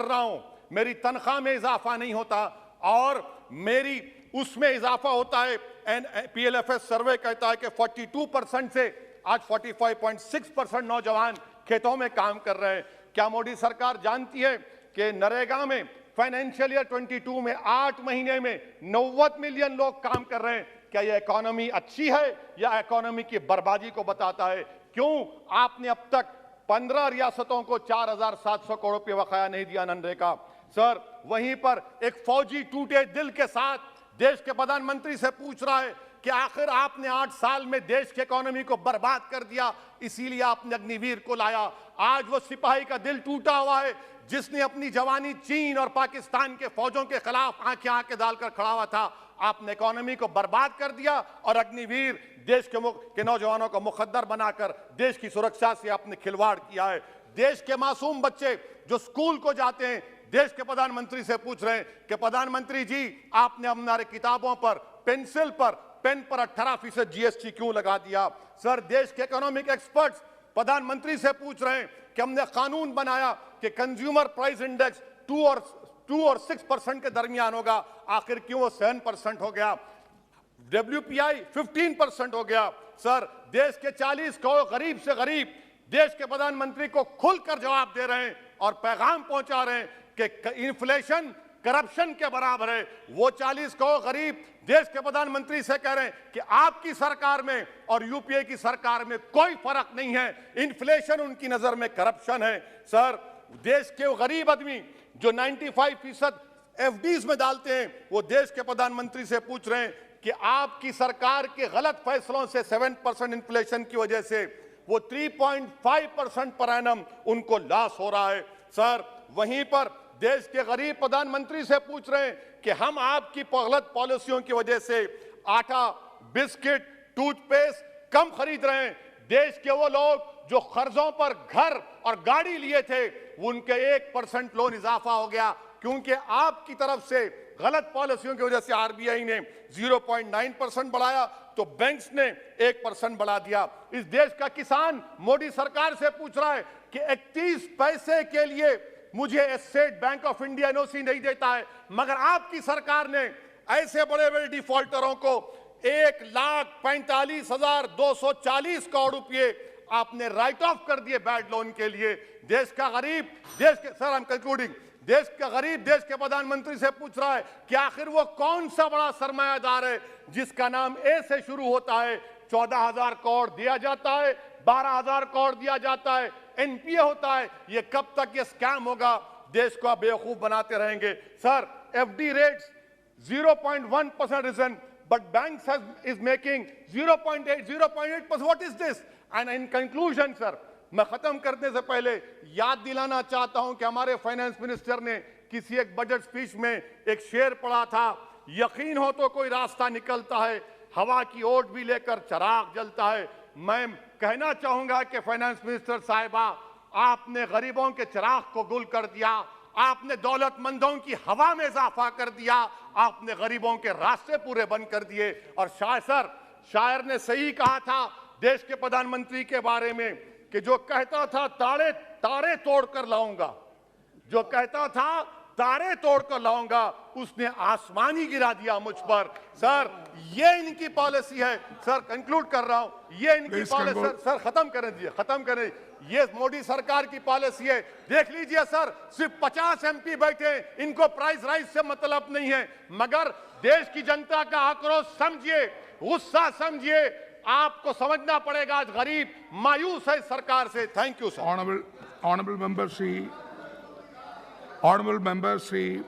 कर रहा हूं, मेरी तनख्वाह में इजाफा नहीं होता और मेरी उसमें इजाफा होता है। PLFS सर्वे कहता है कि 42% से आज 45.6% नौजवान खेतों में काम कर रहे हैं। क्या मोदी सरकार जानती है कि नरेगा में फाइनेंशियल ईयर 22 में 8 महीने में 90 मिलियन लोग काम कर रहे हैं? क्या यह इकोनॉमी अच्छी है या इकोनॉमी की बर्बादी को बताता है? क्यों आपने अब तक 15 रियासतों को 4,700 करोड़ रुपये बकाया नहीं दिया मनरेगा? सर, वहीं पर एक फौजी टूटे दिल के साथ देश के प्रधानमंत्री से पूछ रहा है कि आखिर आपने 8 साल में देश की इकोनॉमी को बर्बाद कर दिया, इसीलिए आपने अग्निवीर को लाया। आज वो सिपाही का दिल टूटा हुआ है जिसने अपनी जवानी चीन और पाकिस्तान के फौजों के खिलाफ आंखें डालकर खड़ा हुआ था। आपने इकोनॉमी को बर्बाद कर दिया और अग्निवीर देश के नौजवानों को मुखद्दर बनाकर देश की सुरक्षा से आपने खिलवाड़ किया है। देश के मासूम बच्चे जो स्कूल को जाते हैं, देश के प्रधानमंत्री से पूछ रहे हैं कि प्रधानमंत्री जी, आपने हमारे किताबों पर, पेंसिल पर, पेन पर 18% GST क्यों लगा दिया? सर, देश के इकोनॉमिक एक्सपर्ट्स प्रधानमंत्री से पूछ रहे हैं कि हमने कानून बनाया कि कंज्यूमर प्राइस इंडेक्स 2 और 6% के दरमियान होगा, आखिर क्यों वो 7% हो गया? WPI 15% हो गया। सर, देश के 40 करोड़ गरीब से गरीब देश के प्रधानमंत्री को खुलकर जवाब दे रहे हैं और पैगाम पहुंचा रहे हैं कि इन्फ्लेशन करप्शन के बराबर है। वो 40 करोड़ गरीब देश के प्रधानमंत्री से कह रहे हैं कि आपकी सरकार में और UPA की सरकार में कोई फर्क नहीं है, इन्फ्लेशन उनकी नजर में करप्शन है। सर, देश के गरीब आदमी जो 95% FDs में डालते हैं, वो देश के प्रधानमंत्री से पूछ रहे हैं कि आपकी सरकार के गलत फैसलों से 7% इन्फ्लेशन की वजह से वो 3.5% पर एनम उनको लॉस हो रहा है। सर, वहीं पर देश के गरीब प्रधानमंत्री से पूछ रहे हैं कि हम आपकी गलत पॉलिसियों की वजह से आटा, बिस्किट, टूथपेस्ट कम खरीद रहे हैं। देश के वो लोग जो कर्जों पर घर और गाड़ी लिए थे, उनके 1% लोन इजाफा हो गया क्योंकि आपकी तरफ से गलत पॉलिसियों की वजह से RBI ने 0.9% बढ़ाया तो बैंक्स ने 1% बढ़ा दिया। इस देश का किसान मोदी सरकार से पूछ रहा है कि 31 पैसे के लिए मुझे state bank of India NOC नहीं देता है, मगर आपकी सरकार ने ऐसे बड़े बड़े डिफॉल्टरों को 1,45,240 करोड़ रुपए आपने राइट ऑफ कर दिए बैड लोन के लिए। देश का गरीब, सर आई एम कंक्लूडिंग, देश का गरीब देश के प्रधानमंत्री से पूछ रहा है कि आखिर वो कौन सा बड़ा सरमायादार है जिसका नाम A से शुरू होता है? 14,000 करोड़ दिया जाता है, 12,000 करोड़ दिया जाता है, NPA होता है। ये कब तक ये स्कैम होगा? देश को आप बेवकूफ बनाते रहेंगे। Sir, FD rates 0.1% risen, but banks is making 0.8, 0.8%. What is this? And in conclusion, sir, मैं खत्म करने से पहले याद दिलाना चाहता हूं कि हमारे फाइनेंस मिनिस्टर ने किसी एक बजट स्पीच में एक शेर पढ़ा था, यकीन हो तो कोई रास्ता निकलता है, हवा की ओट भी लेकर चिराग जलता है। मैं कहना चाहूंगा कि फाइनेंस मिनिस्टर साहिबा, आपने गरीबों के चिराग को गुल कर दिया, आपने दौलतमंदों की हवा में इजाफा कर दिया, आपने गरीबों के रास्ते पूरे बंद कर दिए। और शायर ने सही कहा था देश के प्रधानमंत्री के बारे में कि जो कहता था तारे तोड़कर लाऊंगा, जो कहता था तारे तोड़कर लाऊंगा, उसने आसमान ही गिरा दिया मुझ पर। सर, ये इनकी पॉलिसी है। सर, कंक्लूड कर रहा हूं, ये इनकी पॉलिसी। सर, खत्म करें। ये मोदी सरकार की पॉलिसी है। देख लीजिए सर, सिर्फ 50 MP बैठे, इनको प्राइस राइज से मतलब नहीं है, मगर देश की जनता का आक्रोश समझिए, गुस्सा समझिए। आपको समझना पड़ेगा, आज गरीब मायूस है सरकार से। Thank you sir. Honorable member Sri